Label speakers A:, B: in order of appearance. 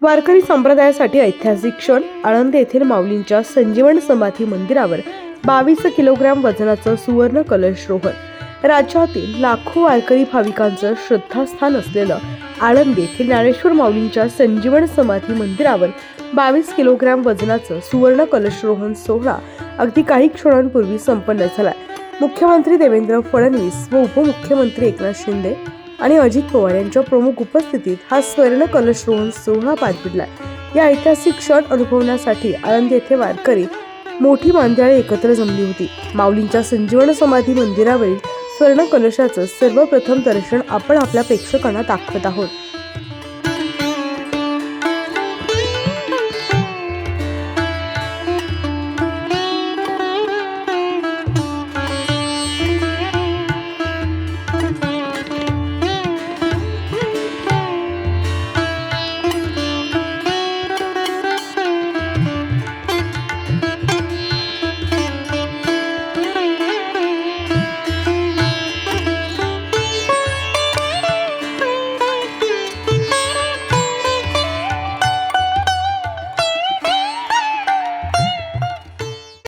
A: वारकरी संप्रदायासाठी ऐतिहासिक क्षण. आळंदी येथील माऊलींच्या संजीवन समाधी मंदिरावर 22 किलोग्राम वजनाचं सुवर्ण कलशरोहण. राज्यातील लाखो वारकरी भाविकांचं श्रद्धास्थान असलेलं आळंदी येथील ज्ञानेश्वर माऊलींच्या संजीवन समाधी मंदिरावर 22 किलोग्राम वजनाचं सुवर्ण कलशरोहण सोहळा अगदी काही क्षणांपूर्वी संपन्न झाला. मुख्यमंत्री देवेंद्र फडणवीस व उपमुख्यमंत्री एकनाथ शिंदे आणि अजित पवार यांच्या प्रमुख उपस्थितीत हा स्वर्ण कलशरोहण सोहळा पार पडला. या ऐतिहासिक क्षण अनुभवण्यासाठी आळंदी येथे वारकरी मोठी मांदियाळी एकत्र जमली होती. माऊलींच्या संजीवन समाधी मंदिरावरील स्वर्ण कलशाचं सर्वप्रथम दर्शन आपण आपल्या प्रेक्षकांना दाखवत आहोत.